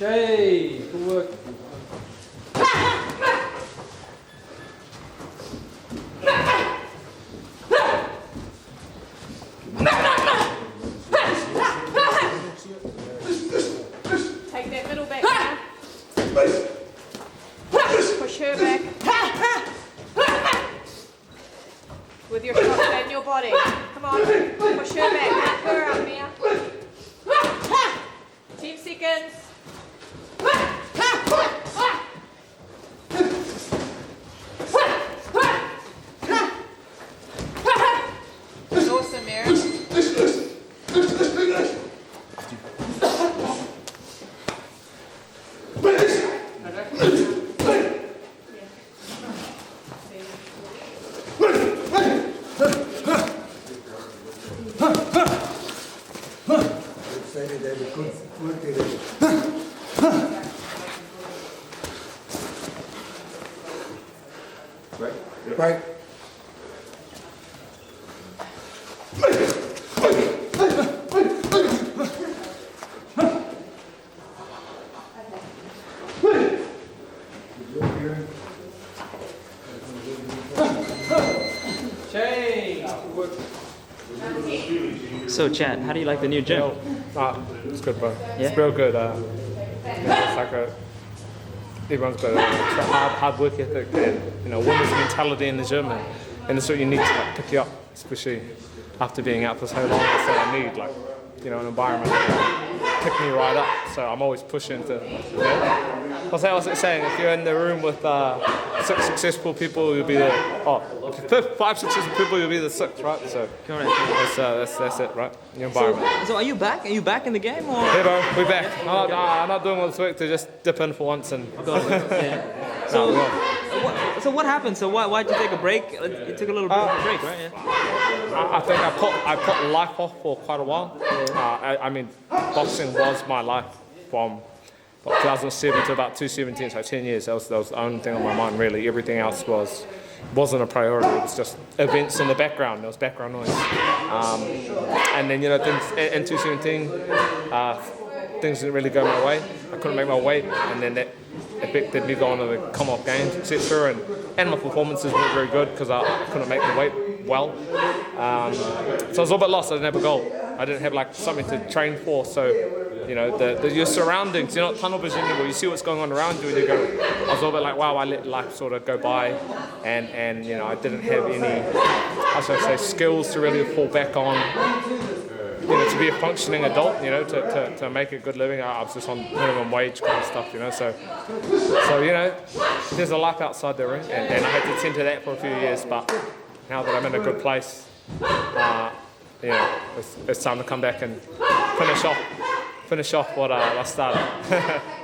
Okay, good work. Take that middle back now. Push her back. With your shot and your body. Come on. Push her back. Lift her up, Mia. 10 seconds. Awesome, Mary. Right. So Chad, how do you like the new gym? It's good, bro. Yeah? It's real good. It's like everyone's got a hard work ethic and women's mentality in the gym, and it's what you need to pick you up, especially after being out for so long. That's what I need, an environment to pick me right up. So I'm always pushing to. What's it saying? If you're in the room with 6 successful people, you'll be the 5 successful people, you'll be the 6th, right? So that's it, right? Your environment. So are you back? Are you back in the game or? Hey bro, we're back. I'm not doing all this work to just dip in for once and. So what happened? So why'd you take a break? You took a little bit of a break, right? Yeah. I think I put life off for quite a while. I mean, boxing was my life from 2007 to about 2017, so 10 years. That was the only thing on my mind, really. Everything else wasn't a priority. It was just events in the background. There was background noise. And then, things in 2017, things didn't really go my way. I couldn't make my weight, and then that affected me going to the Comm games, etc. And my performances weren't very good because I couldn't make the weight well. So I was a little bit lost. I didn't have a goal. I didn't have something to train for. So, your surroundings, you're not tunnel vision anymore. You see what's going on around you, and you go. I was a little bit like, wow, I let life sort of go by, and I didn't have any, skills to really fall back on. To be a functioning adult, to make a good living. I was just on minimum wage kind of stuff, So there's a life outside the ring, and I had to tend to that for a few years. But now that I'm in a good place, it's time to come back and finish off what I started.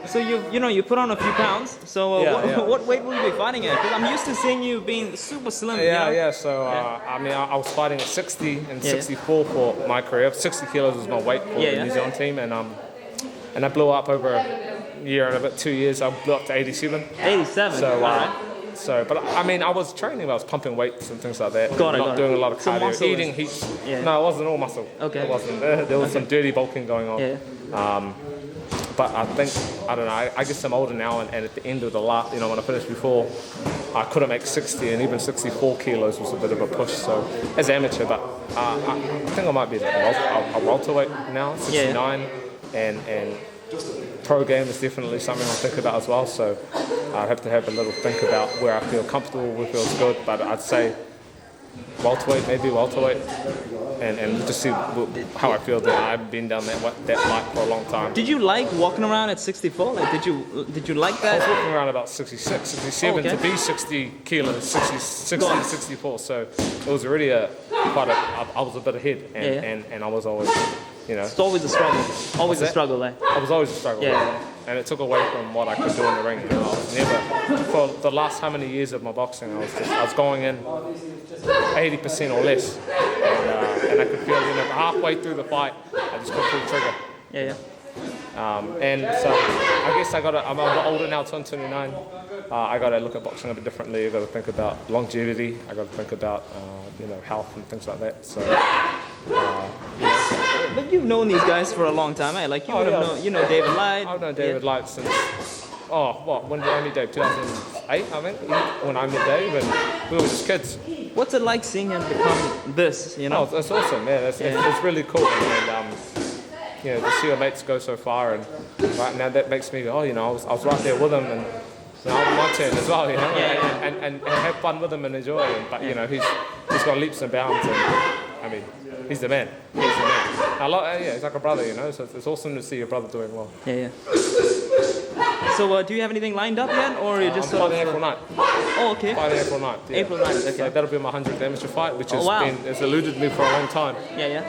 So you put on a few pounds. So what weight will you be fighting at? Because I'm used to seeing you being super slim. Yeah. So I was fighting at 60 and 64 for my career. 60 kilos was my weight for the New Zealand team, and I blew up over a year and about 2 years. I blew up to 87. 87. So, but I was training. I was pumping weights and things like that. Not doing a lot of cardio, eating is... heaps. Yeah. No, it wasn't all muscle. Okay. It wasn't. There was some dirty bulking going on. Yeah. But I think, I don't know, I guess I'm older now, and at the end of the last, when I finished before, I couldn't make 60, and even 64 kilos was a bit of a push, so, as amateur, but I think I might be a welterweight now, 69, and pro game is definitely something I'm thinking about as well, so I'd have to have a little think about where I feel comfortable, where feels good, but I'd say welterweight, and just see how I feel. That I've been down that light for a long time. Did you like walking around at 64? Did you like that? I was walking around about 66, 67 to be 60 kilos, 60 to 64. So it was really I was a bit ahead, and I was always, It's always a struggle. Always a struggle, I was always a struggle. Yeah. And it took away from what I could do in the ring. I was never, for the last how many years of my boxing, I was going in 80% or less, and I could feel, halfway through the fight, I just couldn't pull the trigger. And so I guess I'm a bit older now, 29. I got to look at boxing a bit differently. I got to think about longevity. I got to think about health and things like that. So But you've known these guys for a long time, eh? Like you would have known, you know David Light. I've known David Light since, when did I meet Dave? 2008, I think, when I met Dave, and we were just kids. What's it like seeing him become this, you know? Oh, it's awesome, yeah. It's really cool, and you know, to see your mates go so far, and right now that makes me go, I was right there with them, and now it's my turn as well, you know, and have fun with him and enjoy him. But you know, he's got leaps and bounds, and I mean, he's the man. He's the man. He's like a brother, you know. So it's awesome to see your brother doing well. Yeah. So do you have anything lined up yet, or you just fighting April 9th? Oh, okay. Fighting April 9th. Yeah. April 9th. Okay. So that'll be my 100th amateur fight, which has it's eluded me for a long time. Yeah.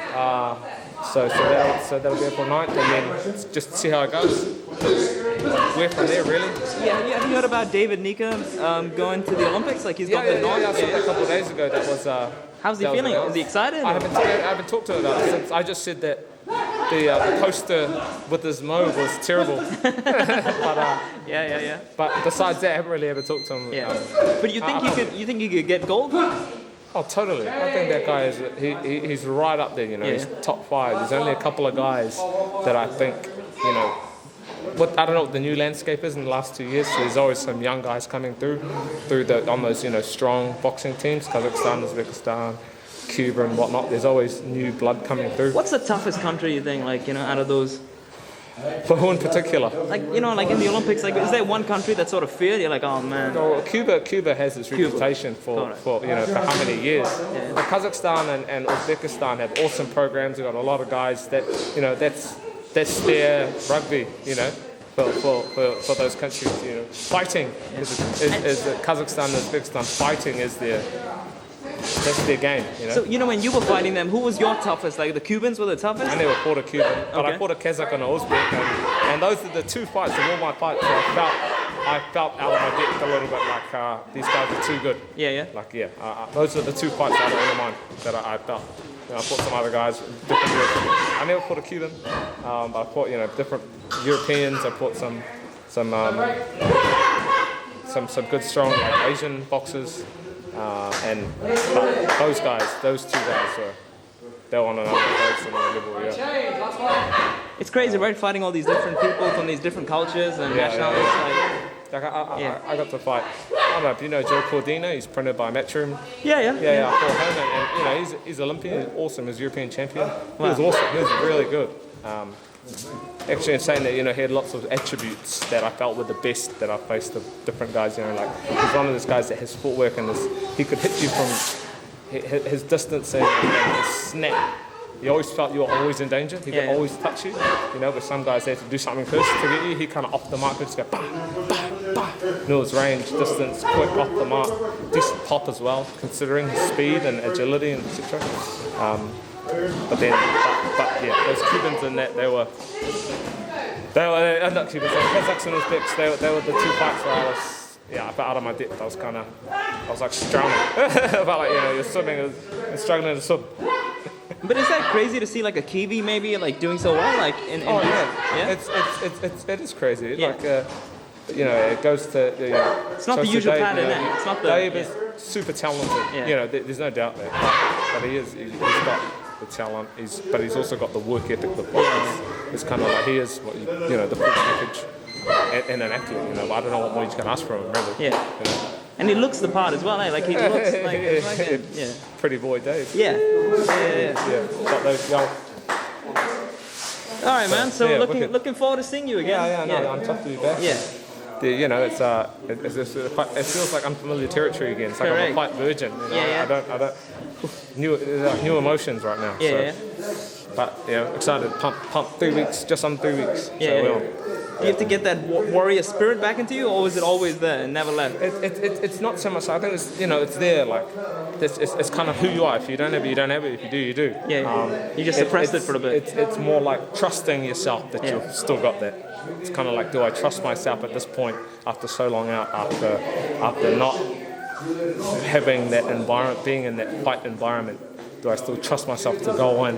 So that'll be April 9th, and then just see how it goes. We're from there, really. Yeah, have you heard about David Nika going to the Olympics? Like he's got the nod. I saw that a couple of days ago. That was. How's he feeling? Is he excited? I haven't talked to him about it since I just said that the poster with his mo was terrible. But besides that, I haven't really ever talked to him. Yeah. But you think he could get gold? Oh, totally. I think that guy he's right up there, you know. He's top 5. There's only a couple of guys that I think, you know, I don't know what the new landscape is in the last 2 years. So there's always some young guys coming through on those, you know, strong boxing teams, Kazakhstan, Uzbekistan, Cuba and whatnot. There's always new blood coming through. What's the toughest country you think, like, you know, out of those? For who in particular? Like, you know, like in the Olympics, like, is there one country that sort of feared? You're like, oh man. No, Cuba has its reputation for you know, for how many years? Yeah. But Kazakhstan and Uzbekistan have awesome programs. They've got a lot of guys that, you know, that's their rugby, you know. For those countries, you know, fighting is Kazakhstan and Uzbekistan. Fighting is that's their game, you know. So, you know, when you were fighting them, who was your toughest? Like the Cubans were the toughest? I never fought a Cuban, but I fought a Kazakh and an Uzbek, and those are the two fights of all my fights. So I felt out of my depth a little bit, like these guys are too good. Yeah. Like those are the two fights out of all of mine that I felt. You know, I fought some other guys, different Europeans. I never fought a Cuban, but I fought, you know, different Europeans. I fought some good, strong, like, Asian boxers, but those two guys, they're on another level. Yeah. It's crazy, right? Fighting all these different people from these different cultures and nationalities. Like I got to fight. I don't know if you know Joe Cordina. He's printed by Matchroom. Yeah. I fought him, and you know he's Olympian. He's awesome. He's European champion. He was awesome. He was really good. Actually, in saying that, you know, he had lots of attributes that I felt were the best that I faced of different guys. You know, like he's one of those guys that has footwork and he could hit you from his distance and his snap. You always felt you were always in danger. He could always touch you. You know, but some guys had to do something first to get you. He kind of off the mark could just go bah, bah, bah. Knew his range, distance, quick off the mark. Decent pop as well, considering his speed and agility and etc. But yeah, those Cubans and that they were not Cubans, Kazakhs and Uzbeks. They were the two fights where I felt out of my depth. I was like drowning. I felt like, you know, you're swimming and struggling to swim. But is that crazy to see like a Kiwi maybe like doing so well, like in It is crazy. Yeah. Like you know, it goes to, you know, it's not the usual pattern. It's not the Dave is super talented. Yeah. You know, there's no doubt there. But he's got the talent. But he's also got the work ethic. It's kind of like he is, you know, the full package and an athlete. You know, but I don't know what more you can ask from him, really. Yeah. You know? And he looks the part as well, eh? Like he looks like pretty boy Dave. Yeah. Got those young. All right, man. So looking forward to seeing you again. I'm tough to be back. Yeah. You know, it feels like unfamiliar territory again. It's like I'm a quite virgin. You know? I don't new emotions right now. But yeah, excited, pumped. 3 weeks, just on 3 weeks. Do you have to get that warrior spirit back into you, or was it always there and never left? It's not so much. I think it's, you know, it's there. Like it's kind of who you are. If you don't have it, you don't have it. If you do, you do. You just suppressed it for a bit. It's more like trusting yourself that you've still got that. It's kind of like, do I trust myself at this point after so long out, after not having that environment, being in that fight environment? Do I still trust myself to go in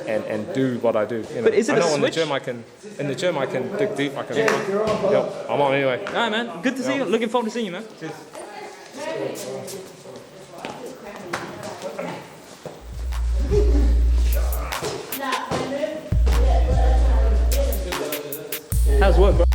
and do what I do? You know? But is it I know a switch? in the gym I can dig deep. I'm on anyway. All right, man. Good to see you. Looking forward to seeing you, man. Cheers. How's work, bro?